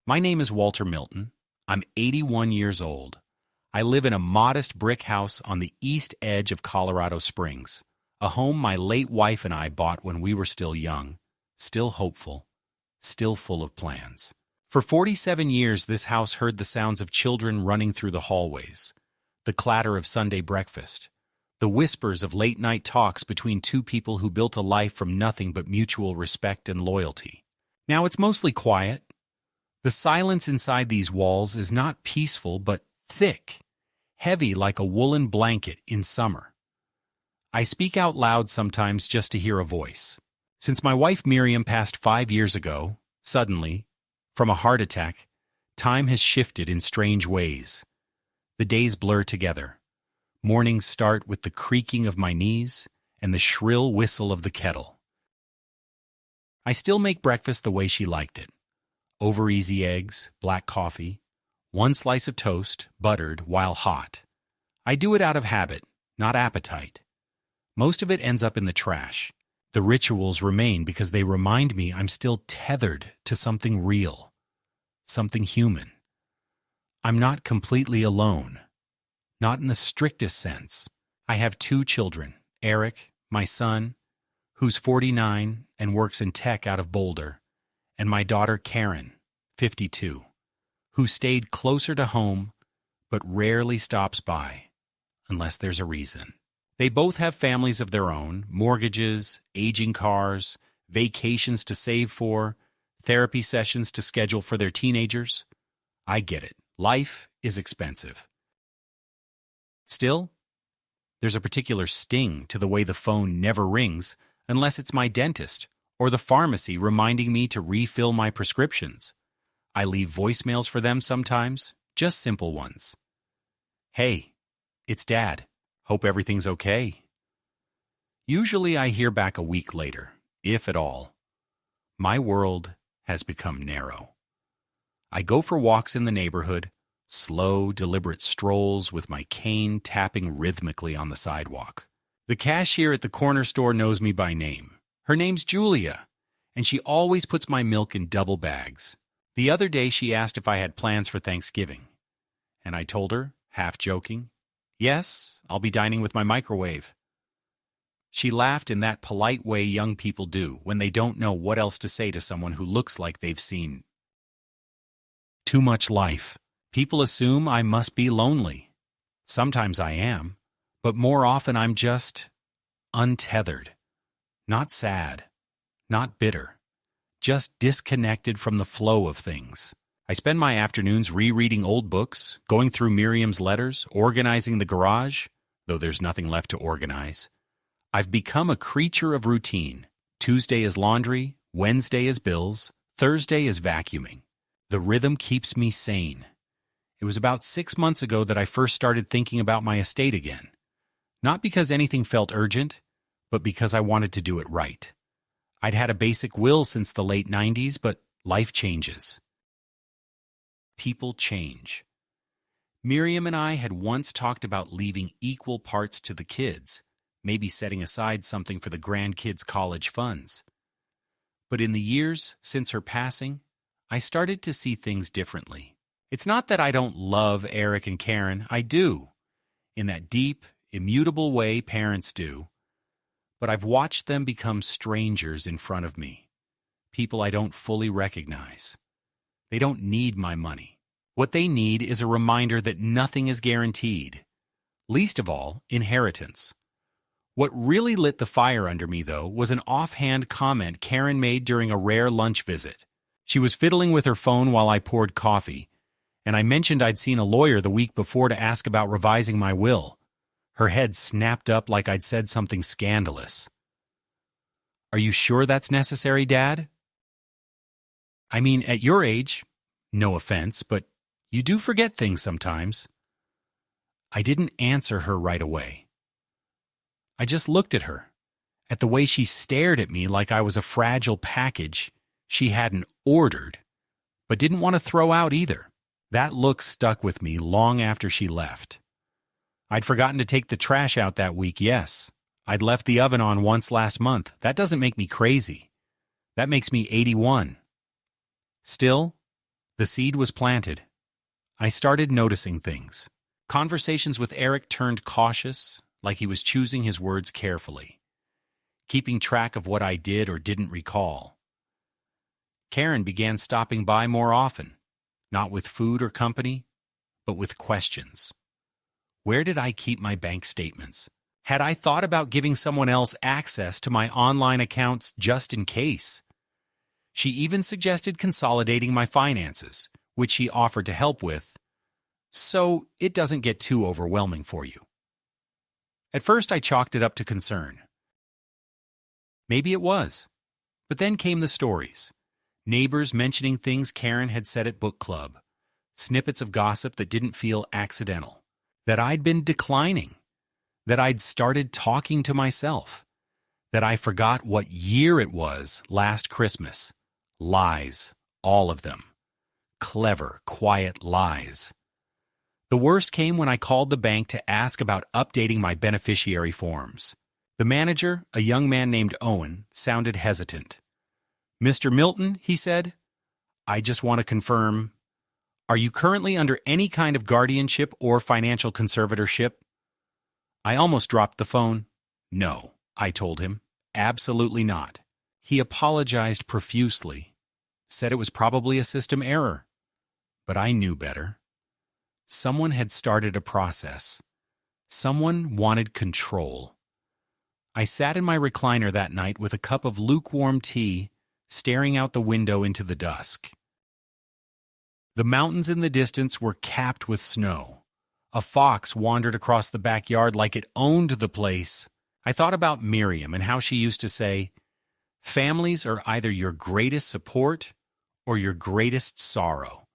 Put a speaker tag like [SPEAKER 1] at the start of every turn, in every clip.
[SPEAKER 1] My name is Walter Milton. I'm 81 years old. I live in a modest brick house on the east edge of Colorado Springs, a home my late wife and I bought when we were still young, still hopeful, still full of plans. For 47 years, this house heard the sounds of children running through the hallways, the clatter of Sunday breakfast, the whispers of late-night talks between two people who built a life from nothing but mutual respect and loyalty. Now it's mostly quiet. The silence inside these walls is not peaceful but thick, heavy like a woolen blanket in summer. I speak out loud sometimes just to hear a voice. Since my wife Miriam passed 5 years ago, suddenly, from a heart attack, time has shifted in strange ways. The days blur together. Mornings start with the creaking of my knees and the shrill whistle of the kettle. I still make breakfast the way she liked it. Over-easy eggs, black coffee, one slice of toast, buttered while hot. I do it out of habit, not appetite. Most of it ends up in the trash. The rituals remain because they remind me I'm still tethered to something real, something human. I'm not completely alone, not in the strictest sense. I have 2 children, Eric, my son, who's 49 and works in tech out of Boulder, and my daughter Karen, 52, who stayed closer to home but rarely stops by, unless there's a reason. They both have families of their own, mortgages, aging cars, vacations to save for, therapy sessions to schedule for their teenagers. I get it. Life is expensive. Still, there's a particular sting to the way the phone never rings unless it's my dentist or the pharmacy reminding me to refill my prescriptions. I leave voicemails for them sometimes, just simple ones. Hey, it's Dad. Hope everything's okay. Usually I hear back a week later, if at all. My world has become narrow. I go for walks in the neighborhood, slow, deliberate strolls with my cane tapping rhythmically on the sidewalk. The cashier at the corner store knows me by name. Her name's Julia, and she always puts my milk in double bags. The other day she asked if I had plans for Thanksgiving, and I told her, half joking, yes, I'll be dining with my microwave. She laughed in that polite way young people do when they don't know what else to say to someone who looks like they've seen too much life. People assume I must be lonely. Sometimes I am, but more often I'm just untethered. Not sad, not bitter, just disconnected from the flow of things. I spend my afternoons rereading old books, going through Miriam's letters, organizing the garage, though there's nothing left to organize. I've become a creature of routine. Tuesday is laundry, Wednesday is bills, Thursday is vacuuming. The rhythm keeps me sane. It was about 6 months ago that I first started thinking about my estate again. Not because anything felt urgent, but because I wanted to do it right. I'd had a basic will since the late 90s, but life changes. People change. Miriam and I had once talked about leaving equal parts to the kids, maybe setting aside something for the grandkids' college funds. But in the years since her passing, I started to see things differently. It's not that I don't love Eric and Karen, I do, in that deep, immutable way parents do. But I've watched them become strangers in front of me, people I don't fully recognize. They don't need my money. What they need is a reminder that nothing is guaranteed, least of all, inheritance. What really lit the fire under me, though, was an offhand comment Karen made during a rare lunch visit. She was fiddling with her phone while I poured coffee, and I mentioned I'd seen a lawyer the week before to ask about revising my will. Her head snapped up like I'd said something scandalous. "Are you sure that's necessary, Dad?" "I mean, at your age, no offense, but you do forget things sometimes." I didn't answer her right away. I just looked at her, at the way she stared at me like I was a fragile package she hadn't ordered, but didn't want to throw out either. That look stuck with me long after she left. I'd forgotten to take the trash out that week, yes. I'd left the oven on once last month. That doesn't make me crazy. That makes me 81. Still, The seed was planted. I started noticing things. Conversations with Eric turned cautious, like he was choosing his words carefully, keeping track of what I did or didn't recall. Karen began stopping by more often, not with food or company, but with questions. Where did I keep my bank statements? Had I thought about giving someone else access to my online accounts just in case? She even suggested consolidating my finances, which she offered to help with, so it doesn't get too overwhelming for you. At first, I chalked it up to concern. Maybe it was. But then came the stories. Neighbors mentioning things Karen had said at book club, snippets of gossip that didn't feel accidental, that I'd been declining, that I'd started talking to myself, that I forgot what year it was last Christmas. Lies, all of them. Clever, quiet lies. The worst came when I called the bank to ask about updating my beneficiary forms. The manager, a young man named Owen, sounded hesitant. "Mr. Milton," he said, "I just want to confirm, are you currently under any kind of guardianship or financial conservatorship?" I almost dropped the phone. "No," I told him, "absolutely not." He apologized profusely, said it was probably a system error. But I knew better. Someone had started a process. Someone wanted control. I sat in my recliner that night with a cup of lukewarm tea, staring out the window into the dusk. The mountains in the distance were capped with snow. A fox wandered across the backyard like it owned the place. I thought about Miriam and how she used to say, "Families are either your greatest support or your greatest sorrow."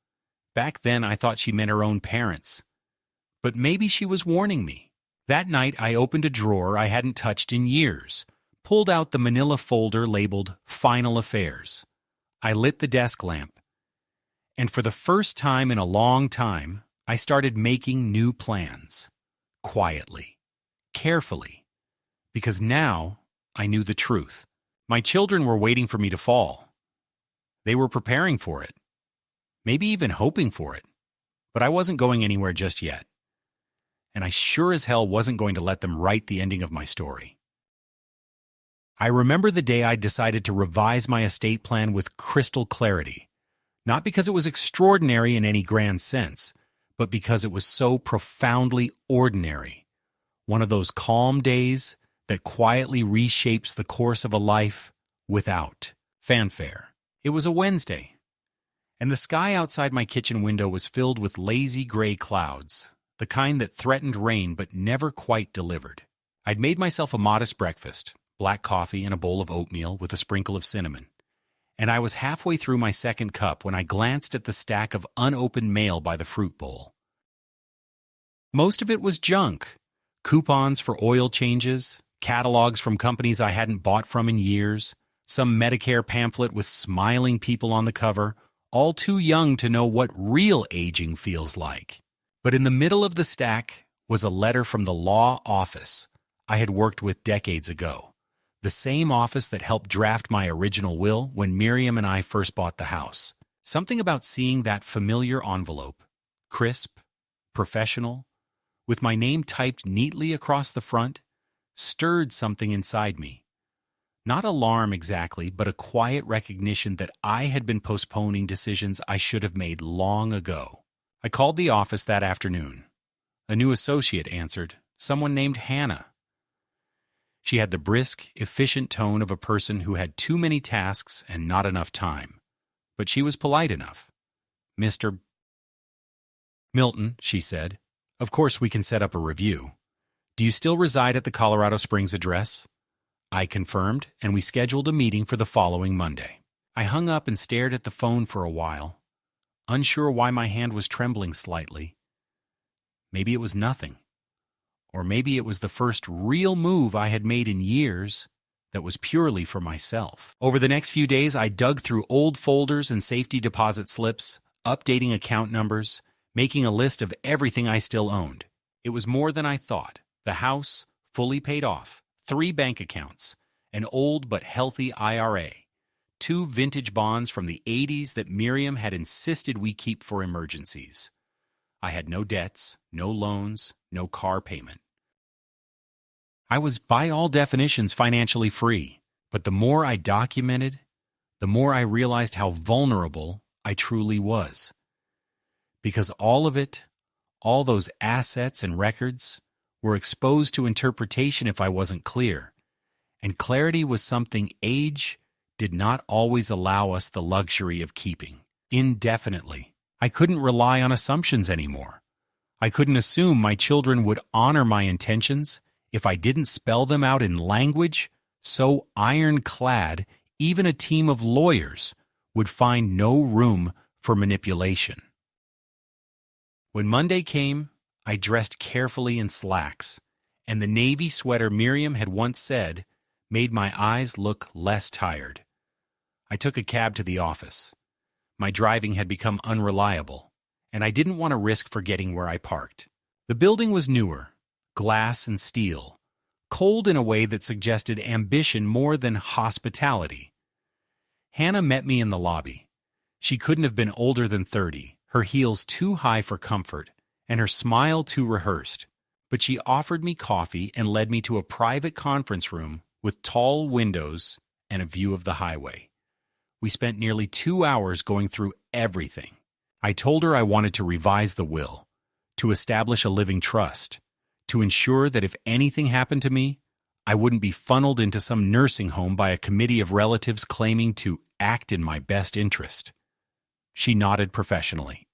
[SPEAKER 1] Back then, I thought she meant her own parents. But maybe she was warning me. That night, I opened a drawer I hadn't touched in years, pulled out the manila folder labeled Final Affairs. I lit the desk lamp. And for the first time in a long time, I started making new plans. Quietly. Carefully. Because now, I knew the truth. My children were waiting for me to fall. They were preparing for it. Maybe even hoping for it. But I wasn't going anywhere just yet. And I sure as hell wasn't going to let them write the ending of my story. I remember the day I decided to revise my estate plan with crystal clarity. Not because it was extraordinary in any grand sense, but because it was so profoundly ordinary. One of those calm days that quietly reshapes the course of a life without fanfare. It was a Wednesday, and the sky outside my kitchen window was filled with lazy gray clouds, the kind that threatened rain but never quite delivered. I'd made myself a modest breakfast, black coffee and a bowl of oatmeal with a sprinkle of cinnamon, and I was halfway through my second cup when I glanced at the stack of unopened mail by the fruit bowl. Most of it was junk. Coupons for oil changes, catalogs from companies I hadn't bought from in years, some Medicare pamphlet with smiling people on the cover, all too young to know what real aging feels like. But in the middle of the stack was a letter from the law office I had worked with decades ago, the same office that helped draft my original will when Miriam and I first bought the house. Something about seeing that familiar envelope, crisp, professional, with my name typed neatly across the front, stirred something inside me. Not alarm exactly, but a quiet recognition that I had been postponing decisions I should have made long ago. I called the office that afternoon. A new associate answered, someone named Hannah. She had the brisk, efficient tone of a person who had too many tasks and not enough time. But she was polite enough. "Mr. Milton," she said, "of course we can set up a review. Do you still reside at the Colorado Springs address?" I confirmed, and we scheduled a meeting for the following Monday. I hung up and stared at the phone for a while, unsure why my hand was trembling slightly. Maybe it was nothing. Or maybe it was the first real move I had made in years that was purely for myself. Over the next few days, I dug through old folders and safety deposit slips, updating account numbers, making a list of everything I still owned. It was more than I thought. The house, fully paid off, 3 bank accounts, an old but healthy IRA, 2 vintage bonds from the 80s that Miriam had insisted we keep for emergencies. I had no debts, no loans, no car payment. I was, by all definitions, financially free, but the more I documented, the more I realized how vulnerable I truly was. Because all of it, all those assets and records, were exposed to interpretation if I wasn't clear, and clarity was something age did not always allow us the luxury of keeping indefinitely. I couldn't rely on assumptions anymore. I couldn't assume my children would honor my intentions if I didn't spell them out in language so ironclad even a team of lawyers would find no room for manipulation. When Monday came, I dressed carefully in slacks, and the navy sweater Miriam had once said made my eyes look less tired. I took a cab to the office. My driving had become unreliable, and I didn't want to risk forgetting where I parked. The building was newer, glass and steel, cold in a way that suggested ambition more than hospitality. Hannah met me in the lobby. She couldn't have been older than 30, her heels too high for comfort, and her smile too rehearsed. But she offered me coffee and led me to a private conference room with tall windows and a view of the highway. We spent nearly 2 hours going through everything. I told her I wanted to revise the will, to establish a living trust, to ensure that if anything happened to me, I wouldn't be funneled into some nursing home by a committee of relatives claiming to act in my best interest. She nodded professionally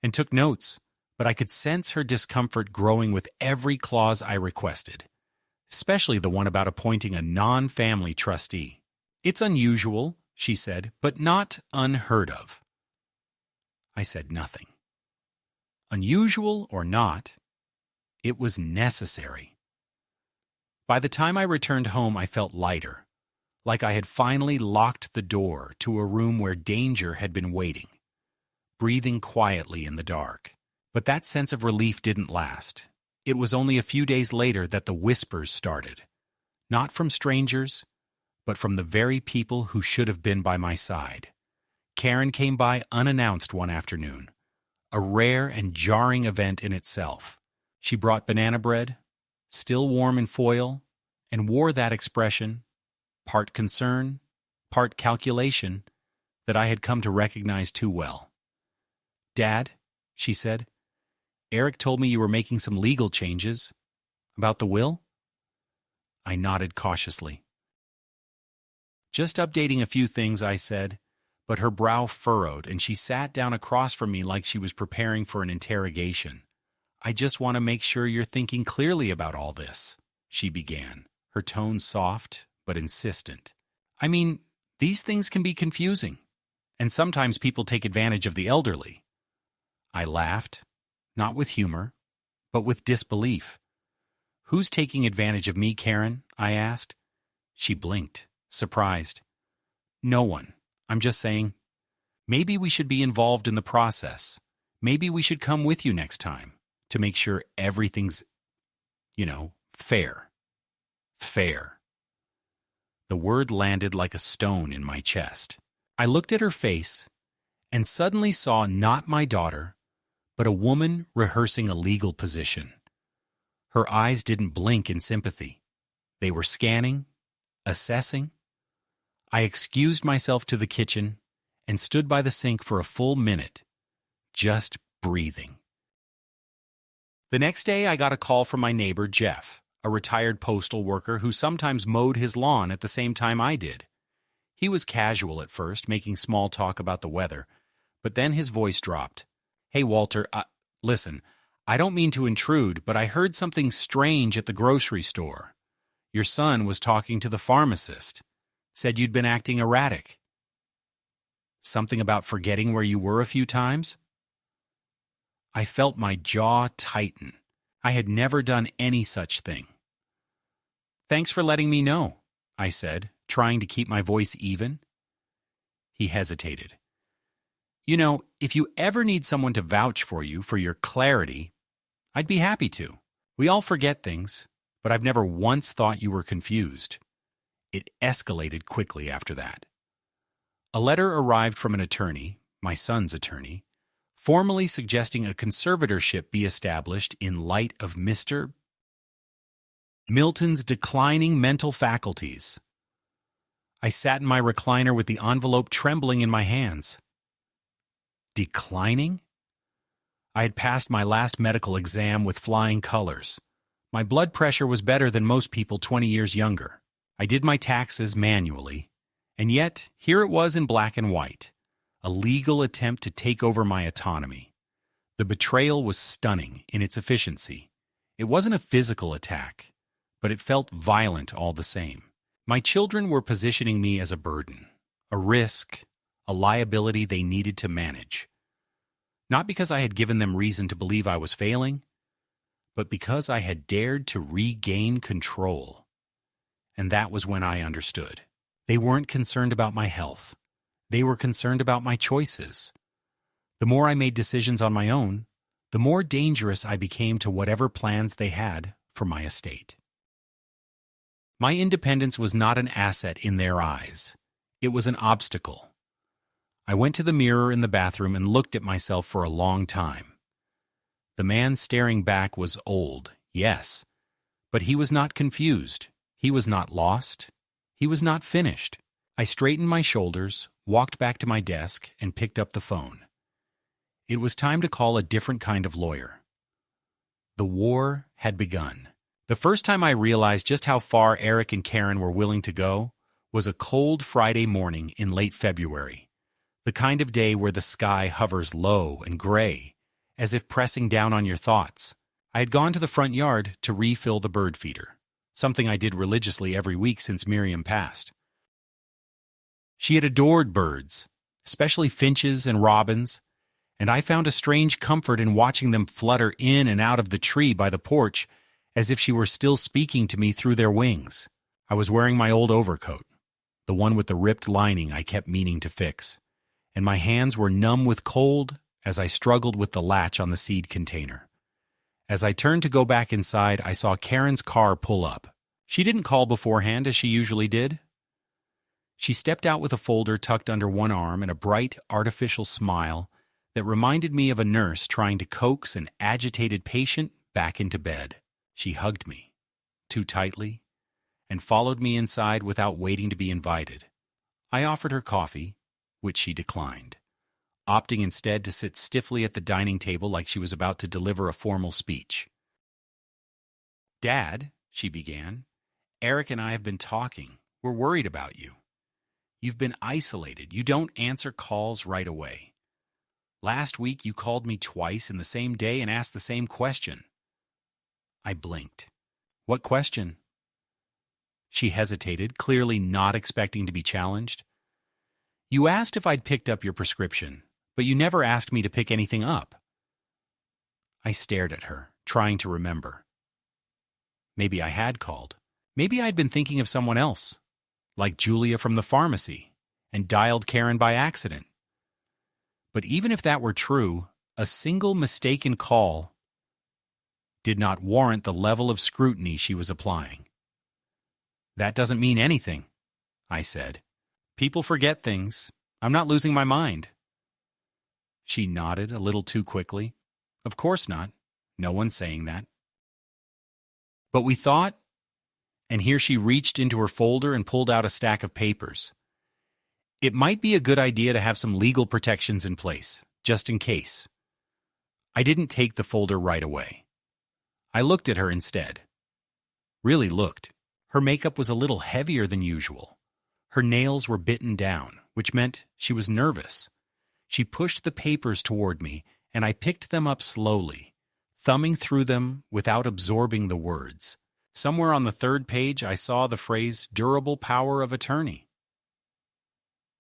[SPEAKER 1] and took notes, but I could sense her discomfort growing with every clause I requested, especially the one about appointing a non-family trustee. It's unusual, she said, but not unheard of. I said nothing. Unusual or not, it was necessary. By the time I returned home, I felt lighter, like I had finally locked the door to a room where danger had been waiting, breathing quietly in the dark. But that sense of relief didn't last. It was only a few days later that the whispers started, not from strangers, but from the very people who should have been by my side. Karen came by unannounced one afternoon, a rare and jarring event in itself. She brought banana bread, still warm in foil, and wore that expression, part concern, part calculation, that I had come to recognize too well. "Dad," she said, "Eric told me you were making some legal changes. About the will?" I nodded cautiously. "Just updating a few things," I said, but her brow furrowed and she sat down across from me like she was preparing for an interrogation. "I just want to make sure you're thinking clearly about all this," she began, her tone soft but insistent. "I mean, these things can be confusing, and sometimes people take advantage of the elderly." I laughed, not with humor, but with disbelief. "Who's taking advantage of me, Karen?" I asked. She blinked, surprised. "No one. I'm just saying, maybe we should be involved in the process. Maybe we should come with you next time to make sure everything's, fair." Fair. The word landed like a stone in my chest. I looked at her face and suddenly saw not my daughter, but a woman rehearsing a legal position. Her eyes didn't blink in sympathy. They were scanning, assessing. I excused myself to the kitchen and stood by the sink for a full minute, just breathing. The next day I got a call from my neighbor, Jeff, a retired postal worker who sometimes mowed his lawn at the same time I did. He was casual at first, making small talk about the weather, but then his voice dropped. "Hey, Walter, listen, I don't mean to intrude, but I heard something strange at the grocery store. Your son was talking to the pharmacist. Said you'd been acting erratic." "Something about forgetting where you were a few times?" I felt my jaw tighten. I had never done any such thing. "Thanks for letting me know," I said, trying to keep my voice even. He hesitated. If you ever need someone to vouch for you for your clarity, I'd be happy to. We all forget things, but I've never once thought you were confused. It escalated quickly after that. A letter arrived from an attorney, my son's attorney, formally suggesting a conservatorship be established in light of Mr. Milton's declining mental faculties. I sat in my recliner with the envelope trembling in my hands. Declining? I had passed my last medical exam with flying colors. My blood pressure was better than most people 20 years younger. I did my taxes manually, and yet here it was in black and white, a legal attempt to take over my autonomy. The betrayal was stunning in its efficiency. It wasn't a physical attack, but it felt violent all the same. My children were positioning me as a burden, a risk, a liability they needed to manage. Not because I had given them reason to believe I was failing, but because I had dared to regain control. And that was when I understood. They weren't concerned about my health. They were concerned about my choices. The more I made decisions on my own, the more dangerous I became to whatever plans they had for my estate. My independence was not an asset in their eyes. It was an obstacle. I went to the mirror in the bathroom and looked at myself for a long time. The man staring back was old, yes, but he was not confused. He was not lost. He was not finished. I straightened my shoulders, walked back to my desk, and picked up the phone. It was time to call a different kind of lawyer. The war had begun. The first time I realized just how far Eric and Karen were willing to go was a cold Friday morning in late February, the kind of day where the sky hovers low and gray, as if pressing down on your thoughts. I had gone to the front yard to refill the bird feeder, something I did religiously every week since Miriam passed. She had adored birds, especially finches and robins, and I found a strange comfort in watching them flutter in and out of the tree by the porch as if she were still speaking to me through their wings. I was wearing my old overcoat, the one with the ripped lining I kept meaning to fix, and my hands were numb with cold as I struggled with the latch on the seed container. As I turned to go back inside, I saw Karen's car pull up. She didn't call beforehand as she usually did. She stepped out with a folder tucked under one arm and a bright, artificial smile that reminded me of a nurse trying to coax an agitated patient back into bed. She hugged me, too tightly, and followed me inside without waiting to be invited. I offered her coffee, which she declined, opting instead to sit stiffly at the dining table like she was about to deliver a formal speech. "Dad," she began, "Eric and I have been talking. We're worried about you. You've been isolated. You don't answer calls right away. Last week you called me twice in the same day and asked the same question." I blinked. "What question?" She hesitated, clearly not expecting to be challenged. "You asked if I'd picked up your prescription, but you never asked me to pick anything up." I stared at her, trying to remember. Maybe I had called. Maybe I'd been thinking of someone else, like Julia from the pharmacy, and dialed Karen by accident. But even if that were true, a single mistaken call did not warrant the level of scrutiny she was applying. "That doesn't mean anything," I said. "People forget things. I'm not losing my mind." She nodded a little too quickly. "Of course not. No one's saying that." "But we thought," and here she reached into her folder and pulled out a stack of papers. "It might be a good idea to have some legal protections in place, just in case." I didn't take the folder right away. I looked at her instead. Really looked. Her makeup was a little heavier than usual. Her nails were bitten down, which meant she was nervous. She pushed the papers toward me, and I picked them up slowly, thumbing through them without absorbing the words. Somewhere on the third page, I saw the phrase "durable power of attorney."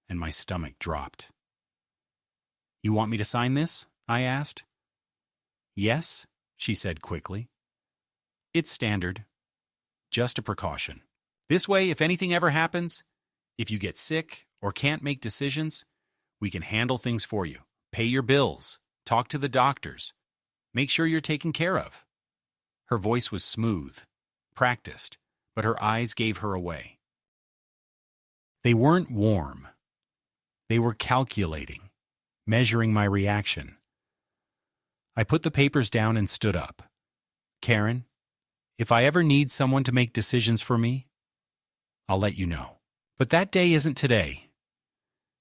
[SPEAKER 1] And my stomach dropped. "You want me to sign this?" I asked. "Yes," she said quickly. "It's standard. Just a precaution. This way, if anything ever happens, if you get sick or can't make decisions, we can handle things for you. Pay your bills. Talk to the doctors. Make sure you're taken care of." Her voice was smooth, practiced, but her eyes gave her away. They weren't warm. They were calculating, measuring my reaction. I put the papers down and stood up. Karen, if I ever need someone to make decisions for me, I'll let you know. But that day isn't today.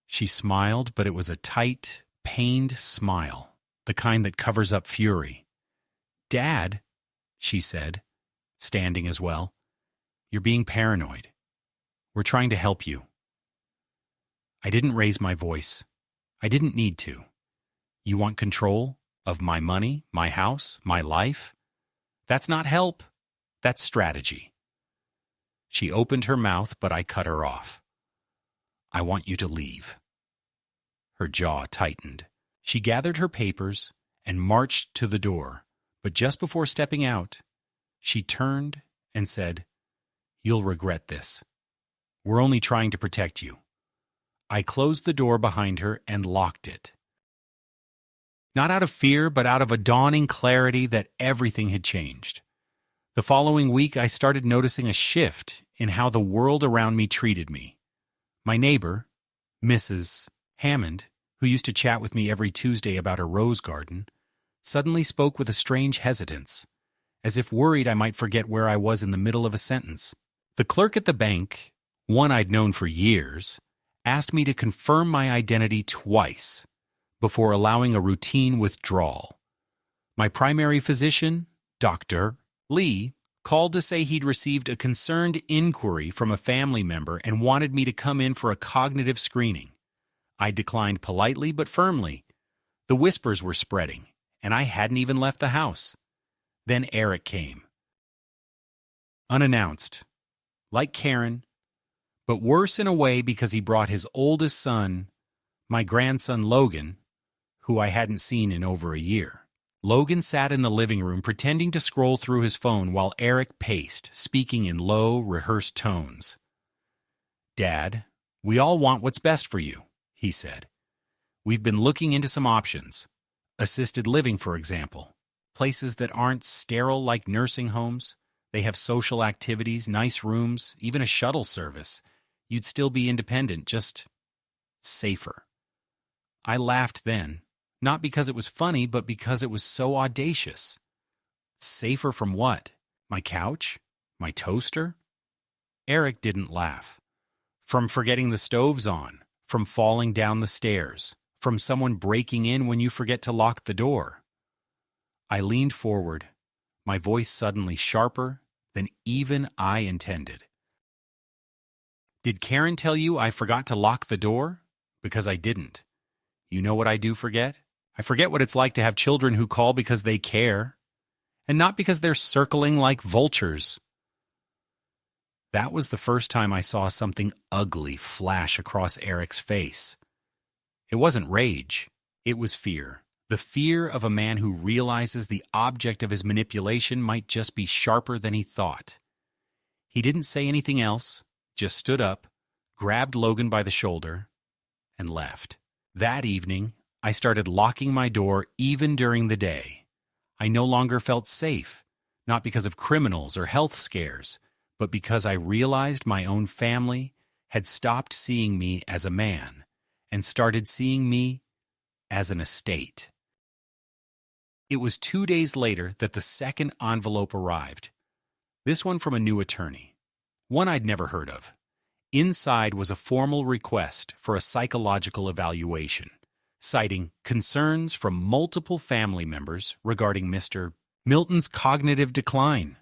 [SPEAKER 1] She smiled, but it was a tight, pained smile, the kind that covers up fury. Dad, she said, standing as well, you're being paranoid. We're trying to help you. I didn't raise my voice. I didn't need to. You want control of my money, my house, my life? That's not help. That's strategy. She opened her mouth, but I cut her off. I want you to leave. Her jaw tightened. She gathered her papers and marched to the door, but just before stepping out, she turned and said, "You'll regret this. We're only trying to protect you." I closed the door behind her and locked it. Not out of fear, but out of a dawning clarity that everything had changed. The following week, I started noticing a shift in how the world around me treated me. My neighbor, Mrs. Hammond, who used to chat with me every Tuesday about her rose garden, suddenly spoke with a strange hesitance, as if worried I might forget where I was in the middle of a sentence. The clerk at the bank, one I'd known for years, asked me to confirm my identity twice before allowing a routine withdrawal. My primary physician, Dr. Lee, called to say he'd received a concerned inquiry from a family member and wanted me to come in for a cognitive screening. I declined politely but firmly. The whispers were spreading, and I hadn't even left the house. Then Eric came. Unannounced, like Karen, but worse in a way because he brought his oldest son, my grandson Logan, who I hadn't seen in over a year. Logan sat in the living room pretending to scroll through his phone while Eric paced, speaking in low, rehearsed tones. "Dad, we all want what's best for you," he said. "We've been looking into some options. Assisted living, for example. Places that aren't sterile like nursing homes. They have social activities, nice rooms, even a shuttle service. You'd still be independent, just safer." I laughed then, not because it was funny, but because it was so audacious. Safer from what? My couch? My toaster? Eric didn't laugh. From forgetting the stoves on, from falling down the stairs, from someone breaking in when you forget to lock the door. I leaned forward, my voice suddenly sharper than even I intended. "Did Karen tell you I forgot to lock the door? Because I didn't. You know what I do forget? I forget what it's like to have children who call because they care, and not because they're circling like vultures." That was the first time I saw something ugly flash across Eric's face. It wasn't rage. It was fear. The fear of a man who realizes the object of his manipulation might just be sharper than he thought. He didn't say anything else, just stood up, grabbed Logan by the shoulder, and left. That evening, I started locking my door even during the day. I no longer felt safe, not because of criminals or health scares, but because I realized my own family had stopped seeing me as a man and started seeing me as an estate. It was 2 days later that the second envelope arrived. This one from a new attorney, one I'd never heard of. Inside was a formal request for a psychological evaluation, citing concerns from multiple family members regarding Mr. Milton's cognitive decline.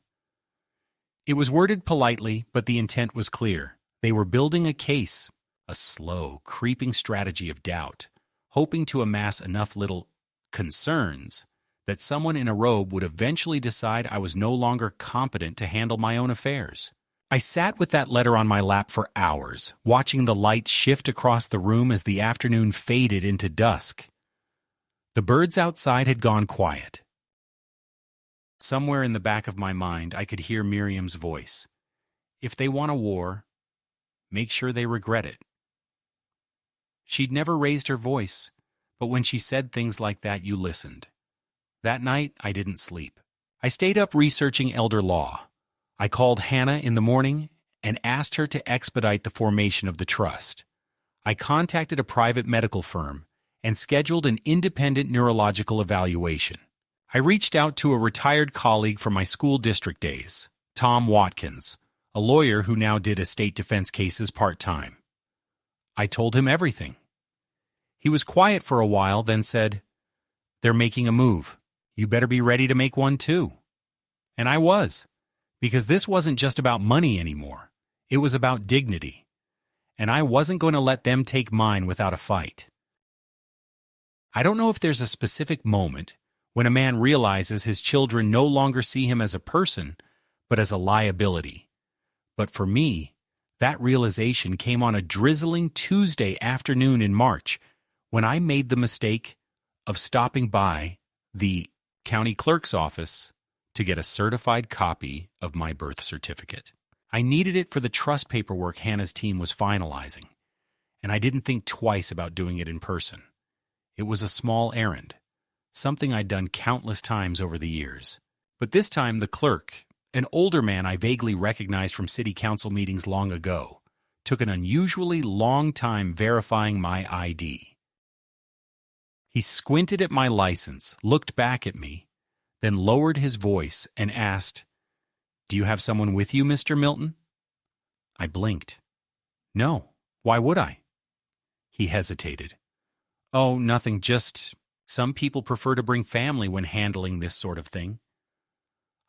[SPEAKER 1] It was worded politely, but the intent was clear. They were building a case, a slow, creeping strategy of doubt, hoping to amass enough little concerns that someone in a robe would eventually decide I was no longer competent to handle my own affairs. I sat with that letter on my lap for hours, watching the light shift across the room as the afternoon faded into dusk. The birds outside had gone quiet. Somewhere in the back of my mind, I could hear Miriam's voice. "If they want a war, make sure they regret it." She'd never raised her voice, but when she said things like that, you listened. That night, I didn't sleep. I stayed up researching elder law. I called Hannah in the morning and asked her to expedite the formation of the trust. I contacted a private medical firm and scheduled an independent neurological evaluation. I reached out to a retired colleague from my school district days, Tom Watkins, a lawyer who now did estate defense cases part-time. I told him everything. He was quiet for a while, then said, "They're making a move. You better be ready to make one too." And I was, because this wasn't just about money anymore. It was about dignity. And I wasn't going to let them take mine without a fight. I don't know if there's a specific moment when a man realizes his children no longer see him as a person, but as a liability. But for me, that realization came on a drizzling Tuesday afternoon in March when I made the mistake of stopping by the county clerk's office to get a certified copy of my birth certificate. I needed it for the trust paperwork Hannah's team was finalizing, and I didn't think twice about doing it in person. It was a small errand, something I'd done countless times over the years. But this time the clerk, an older man I vaguely recognized from city council meetings long ago, took an unusually long time verifying my ID. He squinted at my license, looked back at me, then lowered his voice and asked, "Do you have someone with you, Mr. Milton?" I blinked. "No, why would I?" He hesitated. "Oh, nothing, just some people prefer to bring family when handling this sort of thing."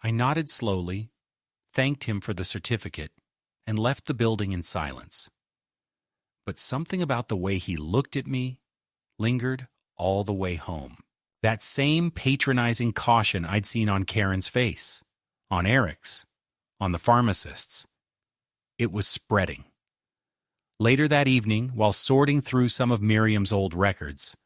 [SPEAKER 1] I nodded slowly, thanked him for the certificate, and left the building in silence. But something about the way he looked at me lingered all the way home. That same patronizing caution I'd seen on Karen's face, on Eric's, on the pharmacist's. It was spreading. Later that evening, while sorting through some of Miriam's old records,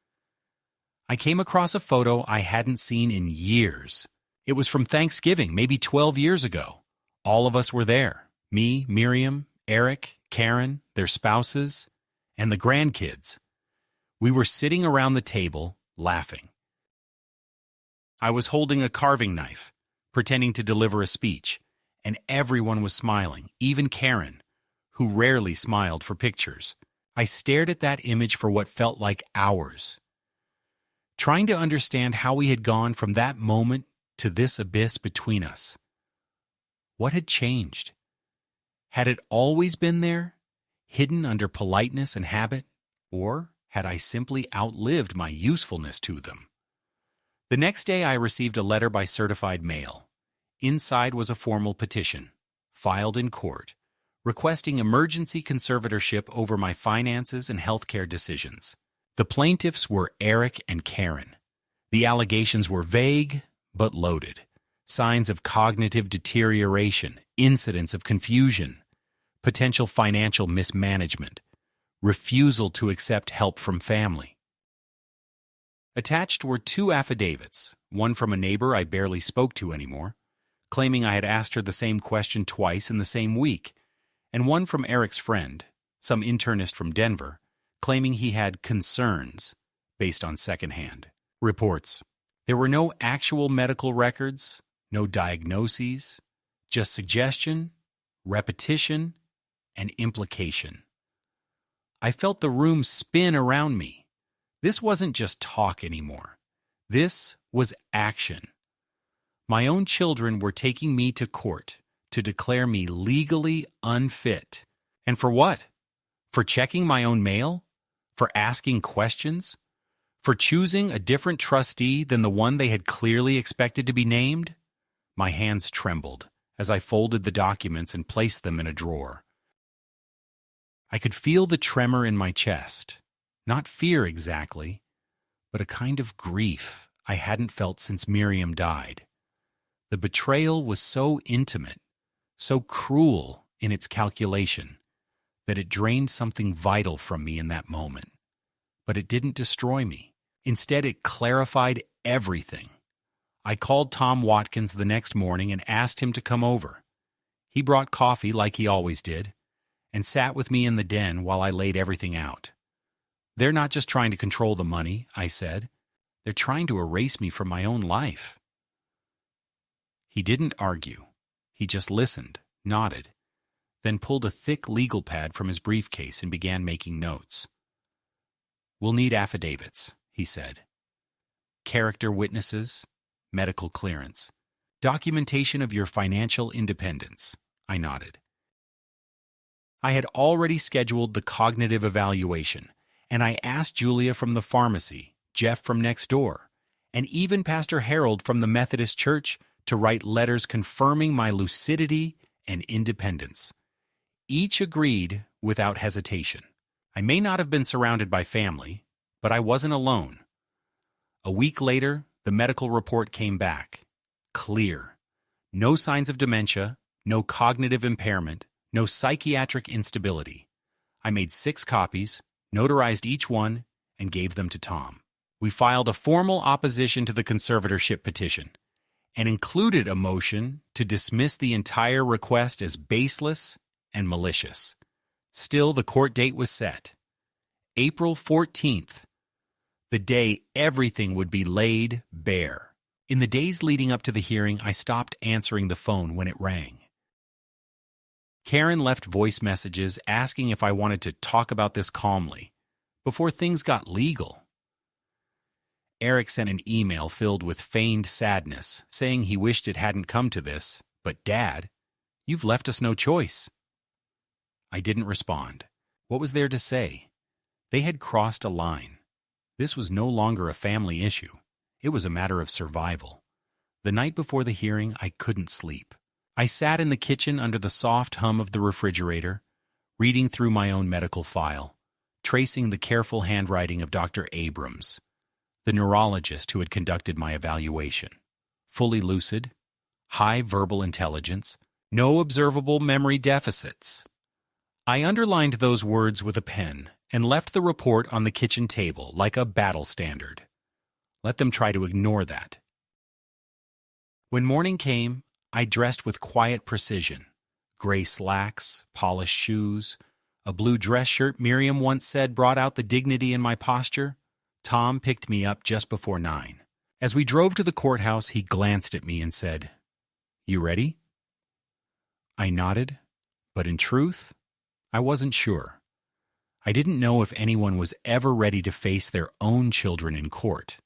[SPEAKER 1] I came across a photo I hadn't seen in years. It was from Thanksgiving, maybe 12 years ago. All of us were there. Me, Miriam, Eric, Karen, their spouses, and the grandkids. We were sitting around the table, laughing. I was holding a carving knife, pretending to deliver a speech, and everyone was smiling, even Karen, who rarely smiled for pictures. I stared at that image for what felt like hours, trying to understand how we had gone from that moment to this abyss between us. What had changed? Had it always been there, hidden under politeness and habit, or had I simply outlived my usefulness to them? The next day I received a letter by certified mail. Inside was a formal petition, filed in court, requesting emergency conservatorship over my finances and healthcare decisions. The plaintiffs were Eric and Karen. The allegations were vague but loaded. Signs of cognitive deterioration, incidents of confusion, potential financial mismanagement, refusal to accept help from family. Attached were 2 affidavits, one from a neighbor I barely spoke to anymore, claiming I had asked her the same question twice in the same week, and one from Eric's friend, some internist from Denver, claiming he had concerns based on secondhand reports. There were no actual medical records, no diagnoses, just suggestion, repetition, and implication. I felt the room spin around me. This wasn't just talk anymore. This was action. My own children were taking me to court to declare me legally unfit. And for what? For checking my own mail? For asking questions? For choosing a different trustee than the one they had clearly expected to be named? My hands trembled as I folded the documents and placed them in a drawer. I could feel the tremor in my chest. Not fear exactly, but a kind of grief I hadn't felt since Miriam died. The betrayal was so intimate, so cruel in its calculation, that it drained something vital from me in that moment. But it didn't destroy me. Instead, it clarified everything. I called Tom Watkins the next morning and asked him to come over. He brought coffee like he always did, and sat with me in the den while I laid everything out. "They're not just trying to control the money," I said. "They're trying to erase me from my own life." He didn't argue. He just listened, nodded, then pulled a thick legal pad from his briefcase and began making notes. "We'll need affidavits," he said. "Character witnesses, medical clearance, documentation of your financial independence." I nodded. I had already scheduled the cognitive evaluation, and I asked Julia from the pharmacy, Jeff from next door, and even Pastor Harold from the Methodist Church to write letters confirming my lucidity and independence. Each agreed without hesitation. I may not have been surrounded by family, but I wasn't alone. A week later, the medical report came back. Clear. No signs of dementia, no cognitive impairment, no psychiatric instability. I made 6 copies, notarized each one, and gave them to Tom. We filed a formal opposition to the conservatorship petition and included a motion to dismiss the entire request as baseless and malicious. Still, the court date was set. April 14th, the day everything would be laid bare. In the days leading up to the hearing, I stopped answering the phone when it rang. Karen left voice messages asking if I wanted to talk about this calmly, before things got legal. Eric sent an email filled with feigned sadness, saying he wished it hadn't come to this, but Dad, you've left us no choice. I didn't respond. What was there to say? They had crossed a line. This was no longer a family issue. It was a matter of survival. The night before the hearing, I couldn't sleep. I sat in the kitchen under the soft hum of the refrigerator, reading through my own medical file, tracing the careful handwriting of Dr. Abrams, the neurologist who had conducted my evaluation. Fully lucid, high verbal intelligence, no observable memory deficits. I underlined those words with a pen and left the report on the kitchen table like a battle standard. Let them try to ignore that. When morning came, I dressed with quiet precision. Gray slacks, polished shoes, a blue dress shirt Miriam once said brought out the dignity in my posture. Tom picked me up just before 9. As we drove to the courthouse, he glanced at me and said, "You ready?" I nodded, but in truth, I wasn't sure. I didn't know if anyone was ever ready to face their own children in court.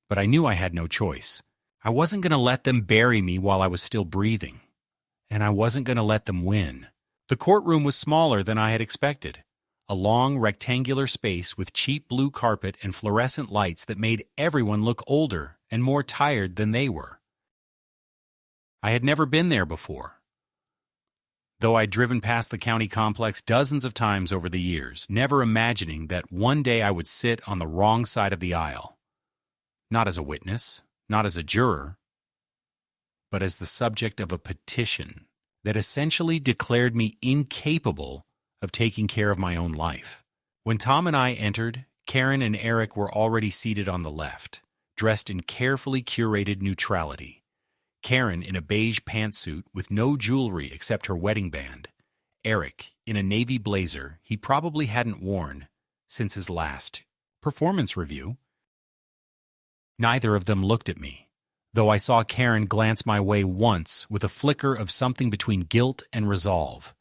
[SPEAKER 1] But I knew I had no choice. I wasn't going to let them bury me while I was still breathing, and I wasn't going to let them win. The courtroom was smaller than I had expected, a long rectangular space with cheap blue carpet and fluorescent lights that made everyone look older and more tired than they were. I had never been there before, though I'd driven past the county complex dozens of times over the years, never imagining that one day I would sit on the wrong side of the aisle. Not as a witness, not as a juror, but as the subject of a petition that essentially declared me incapable of taking care of my own life. When Tom and I entered, Karen and Eric were already seated on the left, dressed in carefully curated neutrality. Karen in a beige pantsuit with no jewelry except her wedding band. Eric in a navy blazer he probably hadn't worn since his last performance review. Neither of them looked at me, though I saw Karen glance my way once with a flicker of something between guilt and resolve,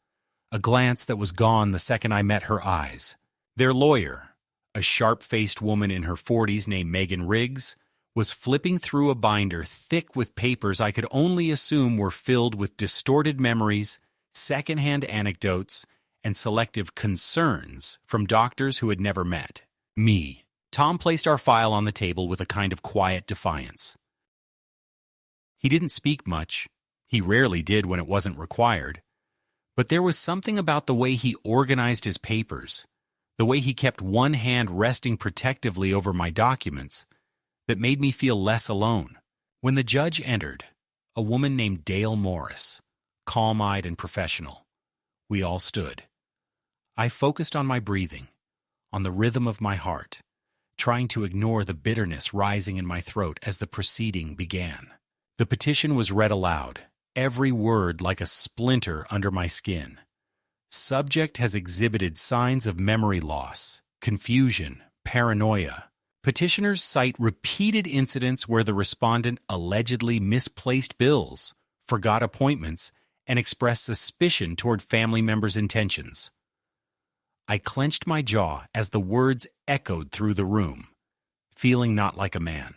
[SPEAKER 1] a glance that was gone the second I met her eyes. Their lawyer, a sharp-faced woman in her 40s named Megan Riggs, was flipping through a binder thick with papers I could only assume were filled with distorted memories, second-hand anecdotes, and selective concerns from doctors who had never met me. Tom placed our file on the table with a kind of quiet defiance. He didn't speak much. He rarely did when it wasn't required. But there was something about the way he organized his papers, the way he kept one hand resting protectively over my documents, that made me feel less alone. When the judge entered, a woman named Dale Morris, calm-eyed and professional, we all stood. I focused on my breathing, on the rhythm of my heart, trying to ignore the bitterness rising in my throat as the proceeding began. The petition was read aloud, every word like a splinter under my skin. Subject has exhibited signs of memory loss, confusion, paranoia. Petitioners cite repeated incidents where the respondent allegedly misplaced bills, forgot appointments, and express suspicion toward family members' intentions. I clenched my jaw as the words echoed through the room, feeling not like a man,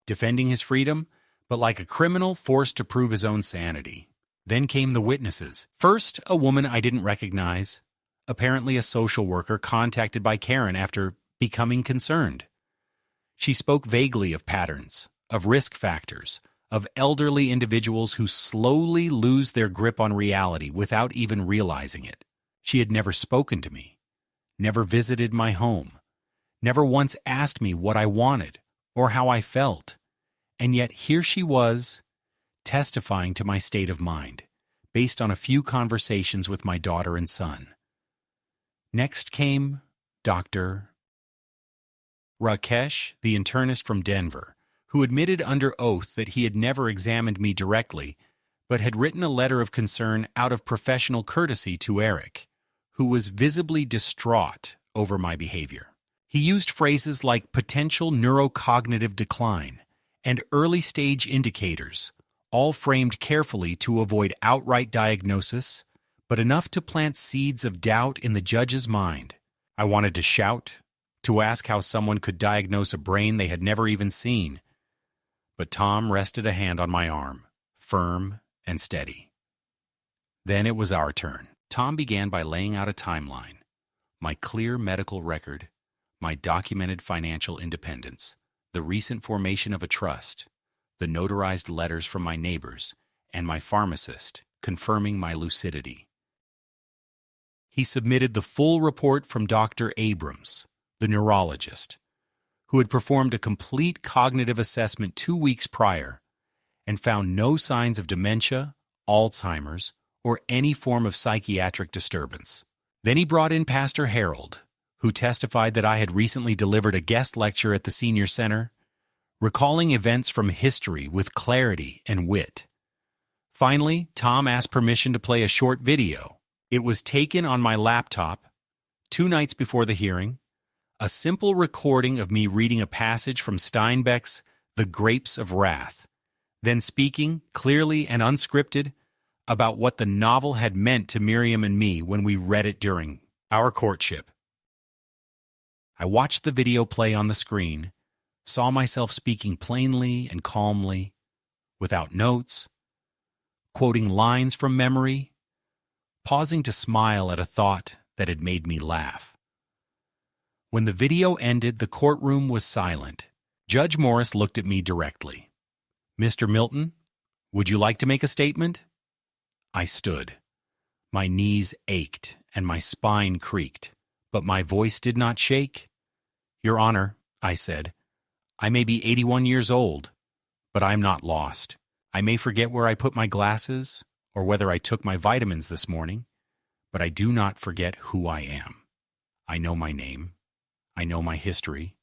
[SPEAKER 1] defending his freedom, but like a criminal forced to prove his own sanity. Then came the witnesses. First, a woman I didn't recognize, apparently a social worker contacted by Karen after becoming concerned. She spoke vaguely of patterns, of risk factors, of elderly individuals who slowly lose their grip on reality without even realizing it. She had never spoken to me, never visited my home, never once asked me what I wanted or how I felt. And yet here she was, testifying to my state of mind, based on a few conversations with my daughter and son. Next came Dr. Rakesh, the internist from Denver, who admitted under oath that he had never examined me directly, but had written a letter of concern out of professional courtesy to Eric, who was visibly distraught over my behavior. He used phrases like potential neurocognitive decline and early-stage indicators, all framed carefully to avoid outright diagnosis, but enough to plant seeds of doubt in the judge's mind. I wanted to shout, to ask how someone could diagnose a brain they had never even seen. But Tom rested a hand on my arm, firm and steady. Then it was our turn. Tom began by laying out a timeline, my clear medical record, my documented financial independence, the recent formation of a trust, the notarized letters from my neighbors, and my pharmacist confirming my lucidity. He submitted the full report from Dr. Abrams, the neurologist, who had performed a complete cognitive assessment 2 weeks prior and found no signs of dementia, Alzheimer's, or any form of psychiatric disturbance. Then he brought in Pastor Harold, who testified that I had recently delivered a guest lecture at the senior center, recalling events from history with clarity and wit. Finally, Tom asked permission to play a short video. It was taken on my laptop 2 nights before the hearing, a simple recording of me reading a passage from Steinbeck's The Grapes of Wrath, then speaking, clearly and unscripted, about what the novel had meant to Miriam and me when we read it during our courtship. I watched the video play on the screen, saw myself speaking plainly and calmly, without notes, quoting lines from memory, pausing to smile at a thought that had made me laugh. When the video ended, the courtroom was silent. Judge Morris looked at me directly. "Mr. Milton, would you like to make a statement?" I stood. My knees ached and my spine creaked, but my voice did not shake. "Your Honor," I said, "I may be 81 years old, but I am not lost. I may forget where I put my glasses or whether I took my vitamins this morning, but I do not forget who I am. I know my name. I know my history.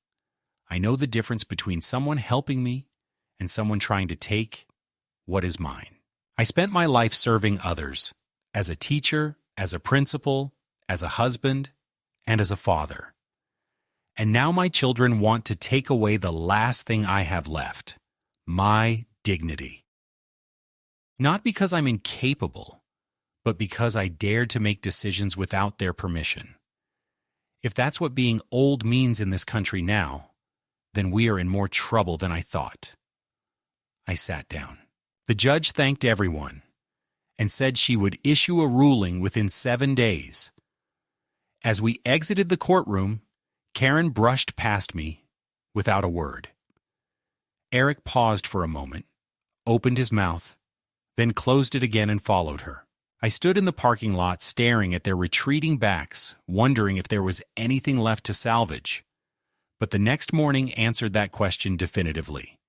[SPEAKER 1] I know the difference between someone helping me and someone trying to take what is mine. I spent my life serving others, as a teacher, as a principal, as a husband, and as a father. And now my children want to take away the last thing I have left, my dignity. Not because I'm incapable, but because I dared to make decisions without their permission. If that's what being old means in this country now, then we are in more trouble than I thought. I sat down. The judge thanked everyone and said she would issue a ruling within 7 days. As we exited the courtroom, Karen brushed past me without a word. Eric paused for a moment, opened his mouth, then closed it again and followed her. I stood in the parking lot staring at their retreating backs, wondering if there was anything left to salvage. But the next morning answered that question definitively.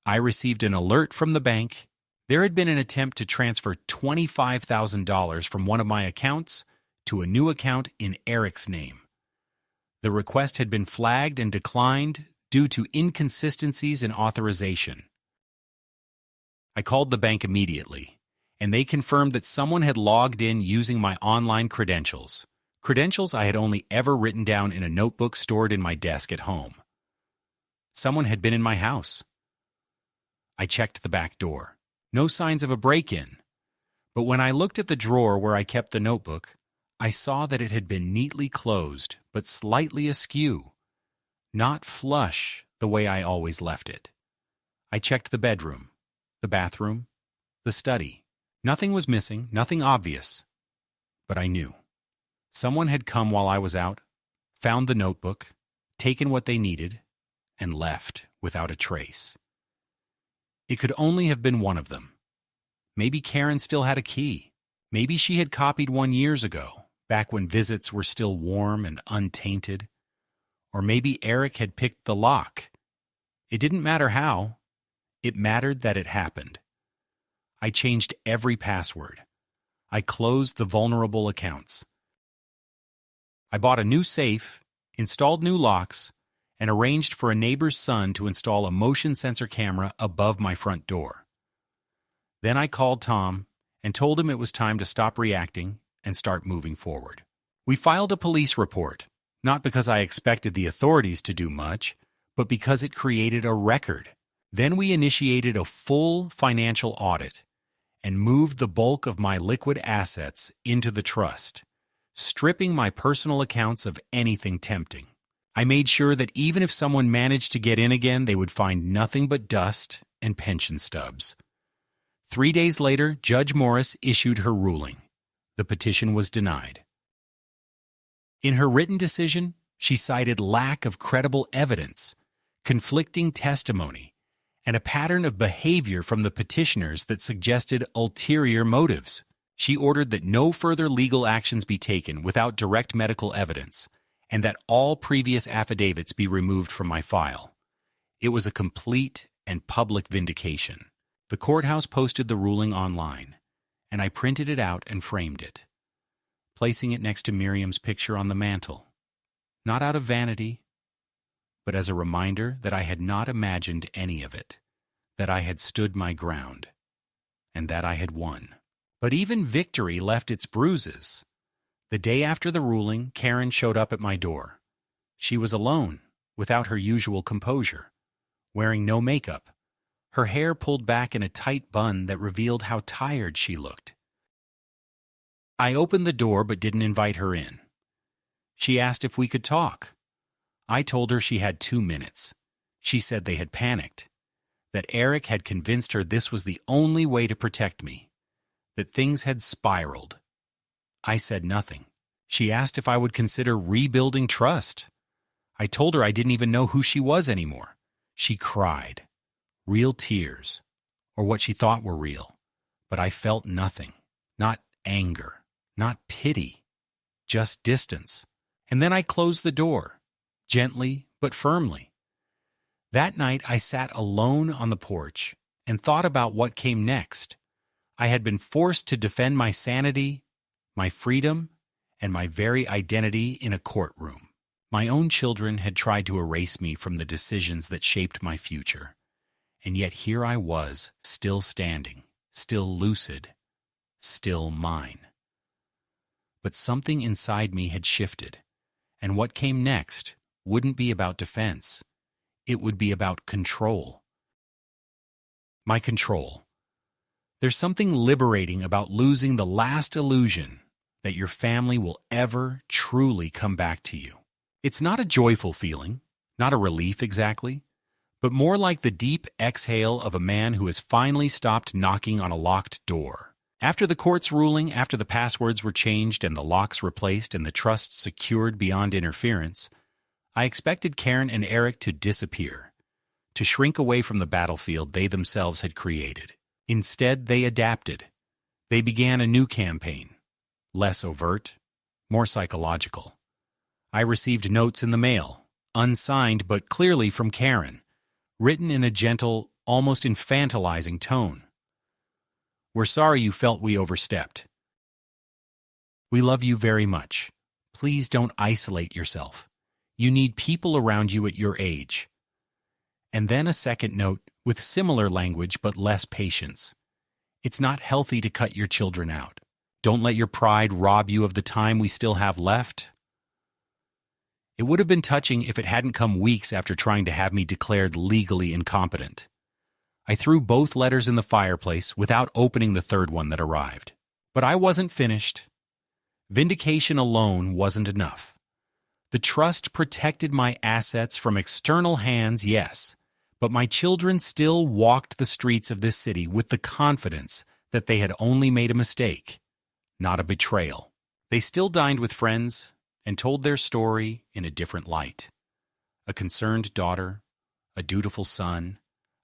[SPEAKER 1] I received an alert from the bank. There had been an attempt to transfer $25,000 from one of my accounts to a new account in Eric's name. The request had been flagged and declined due to inconsistencies in authorization. I called the bank immediately, and they confirmed that someone had logged in using my online credentials I had only ever written down in a notebook stored in my desk at home. Someone had been in my house. I checked the back door. No signs of a break-in, But when I looked at the drawer where I kept the notebook, I saw that it had been neatly closed, but slightly askew, not flush the way I always left it. I checked the bedroom, the bathroom, the study. Nothing was missing, nothing obvious. But I knew. Someone had come while I was out, found the notebook, taken what they needed, and left without a trace. It could only have been one of them. Maybe Karen still had a key. Maybe she had copied one years ago, back when visits were still warm and untainted. Or maybe Eric had picked the lock. It didn't matter how. It mattered that it happened. I changed every password. I closed the vulnerable accounts. I bought a new safe, installed new locks, and arranged for a neighbor's son to install a motion sensor camera above my front door. Then I called Tom and told him it was time to stop reacting and start moving forward. We filed a police report, not because I expected the authorities to do much, but because it created a record. Then we initiated a full financial audit and moved the bulk of my liquid assets into the trust, stripping my personal accounts of anything tempting. I made sure that even if someone managed to get in again, they would find nothing but dust and pension stubs. 3 days later, Judge Morris issued her ruling. The petition was denied. In her written decision, she cited lack of credible evidence, conflicting testimony, and a pattern of behavior from the petitioners that suggested ulterior motives. She ordered that no further legal actions be taken without direct medical evidence, and that all previous affidavits be removed from my file. It was a complete and public vindication. The courthouse posted the ruling online, and I printed it out and framed it, placing it next to Miriam's picture on the mantel, not out of vanity, but as a reminder that I had not imagined any of it, that I had stood my ground, and that I had won. But even victory left its bruises. The day after the ruling, Karen showed up at my door. She was alone, without her usual composure, wearing no makeup, her hair pulled back in a tight bun that revealed how tired she looked. I opened the door but didn't invite her in. She asked if we could talk. I told her she had 2 minutes. She said they had panicked, that Eric had convinced her this was the only way to protect me, that things had spiraled. I said nothing. She asked if I would consider rebuilding trust. I told her I didn't even know who she was anymore. She cried. Real tears, or what she thought were real. But I felt nothing. Not anger, not pity, just distance. And then I closed the door, gently but firmly. That night I sat alone on the porch and thought about what came next. I had been forced to defend my sanity, my freedom, and my very identity in a courtroom. My own children had tried to erase me from the decisions that shaped my future. And yet here I was, still standing, still lucid, still mine. But something inside me had shifted, and what came next wouldn't be about defense. It would be about control. My control. There's something liberating about losing the last illusion that your family will ever truly come back to you. It's not a joyful feeling, not a relief exactly, but more like the deep exhale of a man who has finally stopped knocking on a locked door. After the court's ruling, after the passwords were changed and the locks replaced and the trust secured beyond interference, I expected Karen and Eric to disappear, to shrink away from the battlefield they themselves had created. Instead, they adapted. They began a new campaign, less overt, more psychological. I received notes in the mail, unsigned but clearly from Karen, written in a gentle, almost infantilizing tone. We're sorry you felt we overstepped. We love you very much. Please don't isolate yourself. You need people around you at your age. And then a second note with similar language but less patience. It's not healthy to cut your children out. Don't let your pride rob you of the time we still have left. It would have been touching if it hadn't come weeks after trying to have me declared legally incompetent. I threw both letters in the fireplace without opening the third one that arrived. But I wasn't finished. Vindication alone wasn't enough. The trust protected my assets from external hands, yes, but my children still walked the streets of this city with the confidence that they had only made a mistake, not a betrayal. They still dined with friends and told their story in a different light. A concerned daughter, a dutiful son,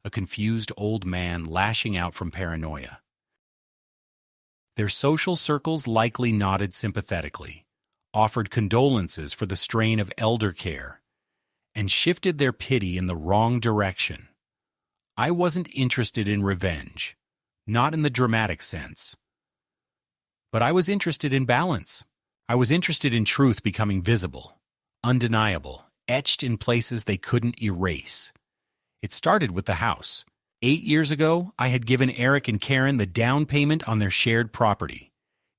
[SPEAKER 1] a confused old man lashing out from paranoia. Their social circles likely nodded sympathetically, offered condolences for the strain of elder care, and shifted their pity in the wrong direction. I wasn't interested in revenge, not in the dramatic sense. But I was interested in balance. I was interested in truth becoming visible, undeniable, etched in places they couldn't erase. It started with the house. 8 years ago, I had given Eric and Karen the down payment on their shared property.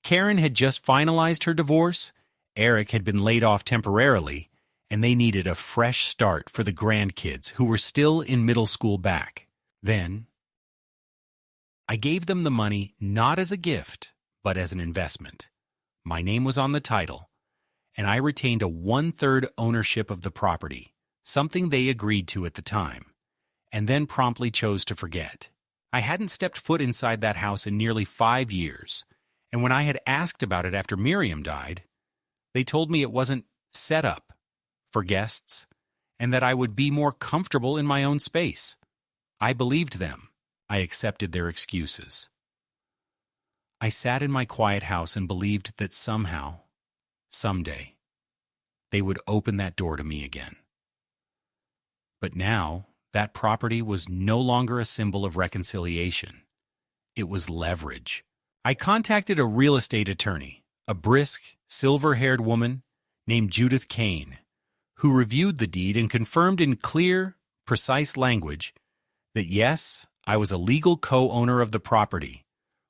[SPEAKER 1] Karen had just finalized her divorce, Eric had been laid off temporarily, and they needed a fresh start for the grandkids who were still in middle school back. Then, I gave them the money not as a gift, but as an investment. My name was on the title, and I retained a 1/3 ownership of the property, something they agreed to at the time, and then promptly chose to forget. I hadn't stepped foot inside that house in nearly 5 years, and when I had asked about it after Miriam died, they told me it wasn't set up for guests and that I would be more comfortable in my own space. I believed them. I accepted their excuses. I sat in my quiet house and believed that somehow, someday, they would open that door to me again. But now, that property was no longer a symbol of reconciliation. It was leverage. I contacted a real estate attorney, a brisk, silver-haired woman named Judith Kane, who reviewed the deed and confirmed in clear, precise language that yes, I was a legal co-owner of the property,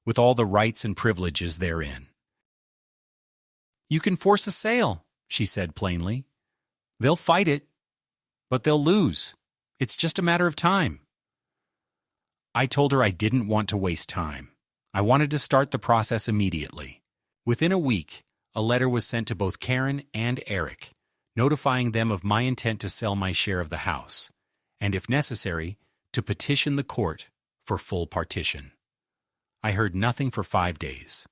[SPEAKER 1] with all the rights and privileges therein. "You can force a sale," she said plainly. "They'll fight it, but they'll lose. It's just a matter of time." I told her I didn't want to waste time. I wanted to start the process immediately. Within a week, a letter was sent to both Karen and Eric, notifying them of my intent to sell my share of the house, and if necessary, to petition the court for full partition. I heard nothing for 5 days.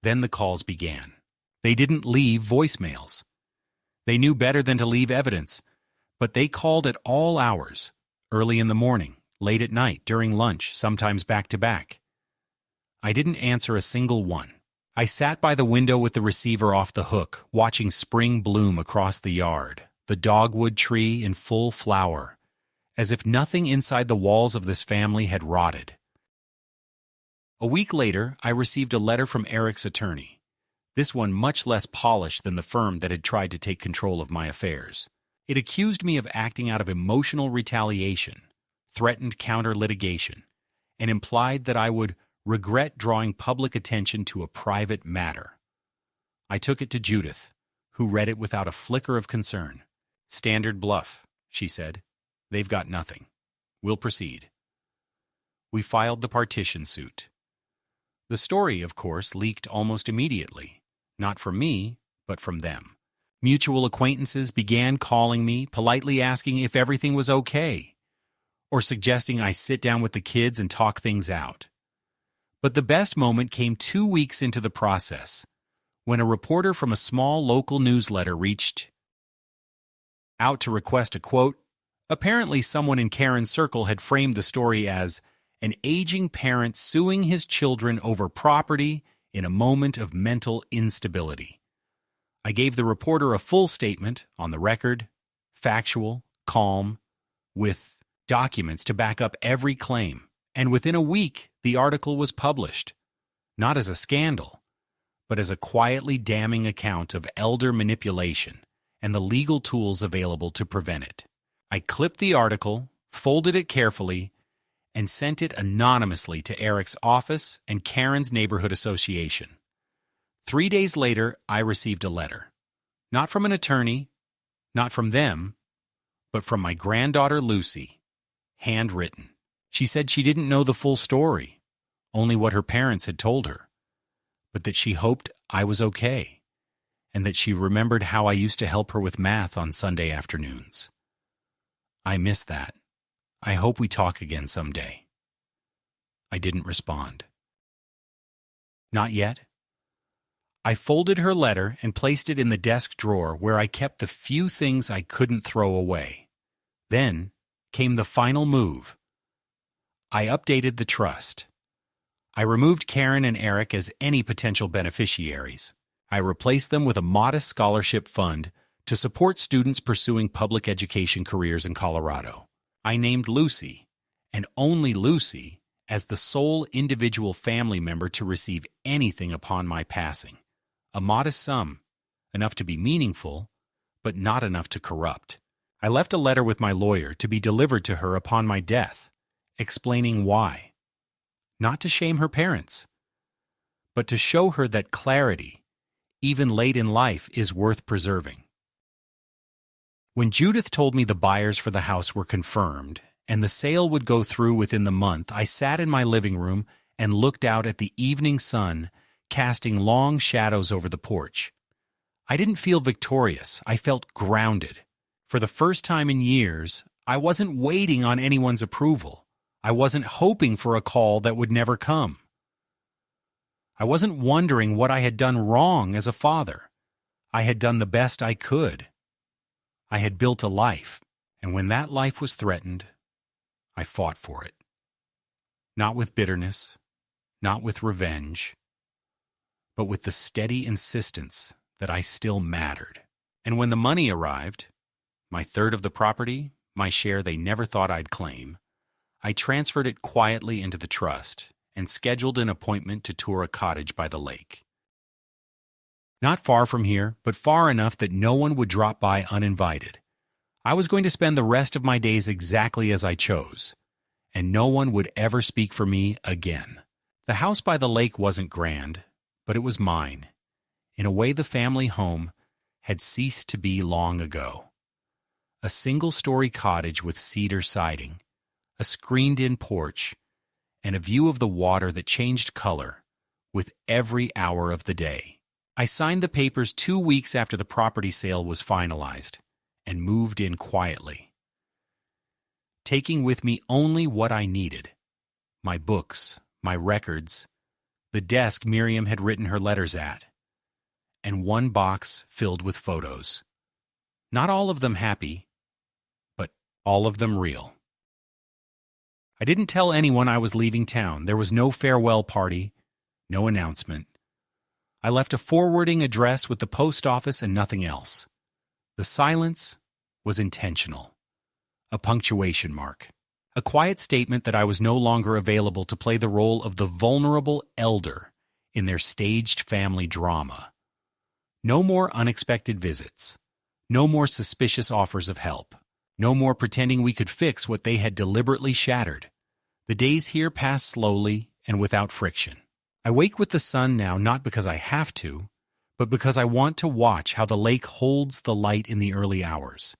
[SPEAKER 1] Then the calls began. They didn't leave voicemails. They knew better than to leave evidence, but they called at all hours, early in the morning, late at night, during lunch, sometimes back to back. I didn't answer a single one. I sat by the window with the receiver off the hook, watching spring bloom across the yard, the dogwood tree in full flower, as if nothing inside the walls of this family had rotted. A week later, I received a letter from Eric's attorney, this one much less polished than the firm that had tried to take control of my affairs. It accused me of acting out of emotional retaliation, threatened counter-litigation, and implied that I would regret drawing public attention to a private matter. I took it to Judith, who read it without a flicker of concern. "Standard bluff," she said. "They've got nothing. We'll proceed." We filed the partition suit. The story, of course, leaked almost immediately, not from me, but from them. Mutual acquaintances began calling me, politely asking if everything was okay, or suggesting I sit down with the kids and talk things out. But the best moment came 2 weeks into the process, when a reporter from a small local newsletter reached out to request a quote. Apparently someone in Karen's circle had framed the story as an aging parent suing his children over property in a moment of mental instability. I gave the reporter a full statement, on the record, factual, calm, with documents to back up every claim, and within a week the article was published, not as a scandal, but as a quietly damning account of elder manipulation and the legal tools available to prevent it. I clipped the article, folded it carefully, and sent it anonymously to Eric's office and Karen's neighborhood association. 3 days later, I received a letter. Not from an attorney, not from them, but from my granddaughter Lucy, handwritten. She said she didn't know the full story, only what her parents had told her. but that she hoped I was okay, and that she remembered how I used to help her with math on Sunday afternoons. I miss that. I hope we talk again someday. I didn't respond. Not yet. I folded her letter and placed it in the desk drawer where I kept the few things I couldn't throw away. Then came the final move. I updated the trust. I removed Karen and Eric as any potential beneficiaries. I replaced them with a modest scholarship fund to support students pursuing public education careers in Colorado. I named Lucy, and only Lucy, as the sole individual family member to receive anything upon my passing. A modest sum, enough to be meaningful, but not enough to corrupt. I left a letter with my lawyer to be delivered to her upon my death, explaining why. Not to shame her parents, but to show her that clarity, even late in life, is worth preserving. When Judith told me the buyers for the house were confirmed and the sale would go through within the month, I sat in my living room and looked out at the evening sun, casting long shadows over the porch. I didn't feel victorious. I felt grounded. For the first time in years, I wasn't waiting on anyone's approval. I wasn't hoping for a call that would never come. I wasn't wondering what I had done wrong as a father. I had done the best I could. I had built a life, and when that life was threatened, I fought for it. Not with bitterness, not with revenge, but with the steady insistence that I still mattered. And when the money arrived, my third of the property, my share they never thought I'd claim, I transferred it quietly into the trust and scheduled an appointment to tour a cottage by the lake. Not far from here, but far enough that no one would drop by uninvited. I was going to spend the rest of my days exactly as I chose, and no one would ever speak for me again. The house by the lake wasn't grand, but it was mine. In a way, the family home had ceased to be long ago. A single-story cottage with cedar siding, a screened-in porch, and a view of the water that changed color with every hour of the day. I signed the papers 2 weeks after the property sale was finalized and moved in quietly, taking with me only what I needed: my books, my records, the desk Miriam had written her letters at, and one box filled with photos. Not all of them happy, but all of them real. I didn't tell anyone I was leaving town. There was no farewell party, no announcement. I left a forwarding address with the post office and nothing else. The silence was intentional. A punctuation mark. A quiet statement that I was no longer available to play the role of the vulnerable elder in their staged family drama. No more unexpected visits. No more suspicious offers of help. No more pretending we could fix what they had deliberately shattered. The days here pass slowly and without friction. I wake with the sun now, not because I have to, but because I want to watch how the lake holds the light in the early hours,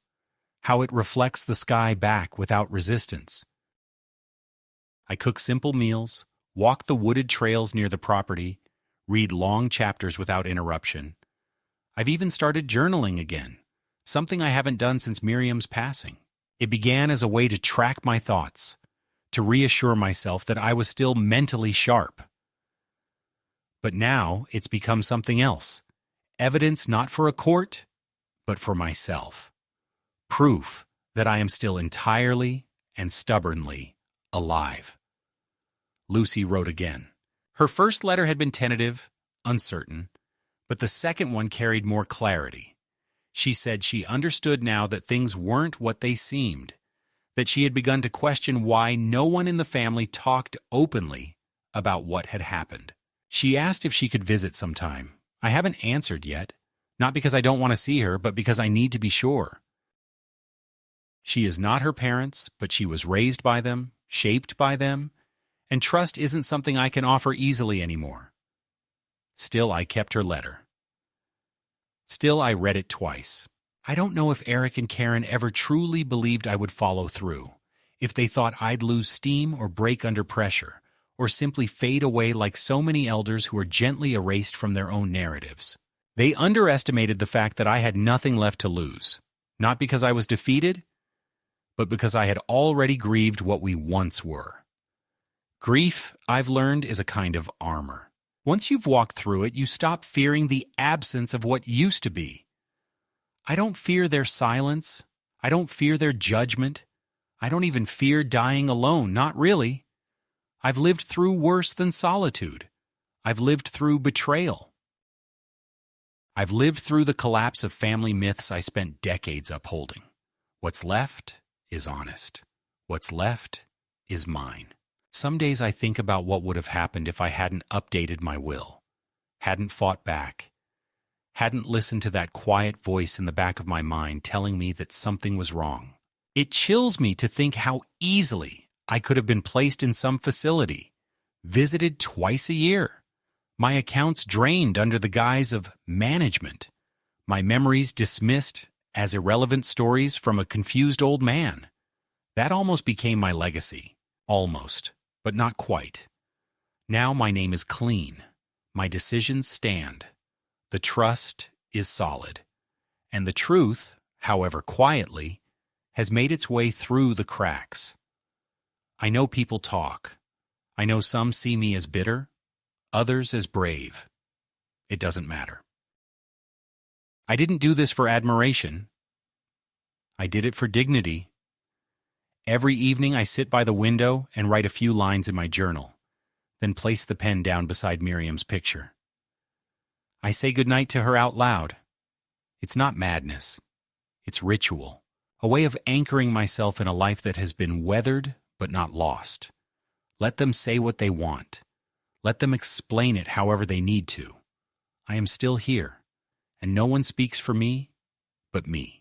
[SPEAKER 1] how it reflects the sky back without resistance. I cook simple meals, walk the wooded trails near the property, read long chapters without interruption. I've even started journaling again, something I haven't done since Miriam's passing. It began as a way to track my thoughts, to reassure myself that I was still mentally sharp. But now it's become something else. Evidence not for a court, but for myself. Proof that I am still entirely and stubbornly alive. Lucy wrote again. Her first letter had been tentative, uncertain, but the second one carried more clarity. She said she understood now that things weren't what they seemed, that she had begun to question why no one in the family talked openly about what had happened. She asked if she could visit sometime. I haven't answered yet, not because I don't want to see her, but because I need to be sure. She is not her parents, but she was raised by them, shaped by them, and trust isn't something I can offer easily anymore. Still, I kept her letter. Still, I read it twice. I don't know if Eric and Karen ever truly believed I would follow through, if they thought I'd lose steam or break under pressure, or simply fade away like so many elders who are gently erased from their own narratives. They underestimated the fact that I had nothing left to lose, not because I was defeated, but because I had already grieved what we once were. Grief, I've learned, is a kind of armor. Once you've walked through it, you stop fearing the absence of what used to be. I don't fear their silence. I don't fear their judgment. I don't even fear dying alone, not really. I've lived through worse than solitude. I've lived through betrayal. I've lived through the collapse of family myths I spent decades upholding. What's left is honest. What's left is mine. Some days I think about what would have happened if I hadn't updated my will, hadn't fought back, hadn't listened to that quiet voice in the back of my mind telling me that something was wrong. It chills me to think how easily I could have been placed in some facility, visited twice a year, my accounts drained under the guise of management, my memories dismissed as irrelevant stories from a confused old man. That almost became my legacy. Almost, but not quite. Now my name is clean. My decisions stand. The trust is solid. And the truth, however quietly, has made its way through the cracks. I know people talk. I know some see me as bitter, others as brave. It doesn't matter. I didn't do this for admiration. I did it for dignity. Every evening I sit by the window and write a few lines in my journal, then place the pen down beside Miriam's picture. I say goodnight to her out loud. It's not madness. It's ritual, a way of anchoring myself in a life that has been weathered but not lost. Let them say what they want. Let them explain it however they need to. I am still here, and no one speaks for me but me.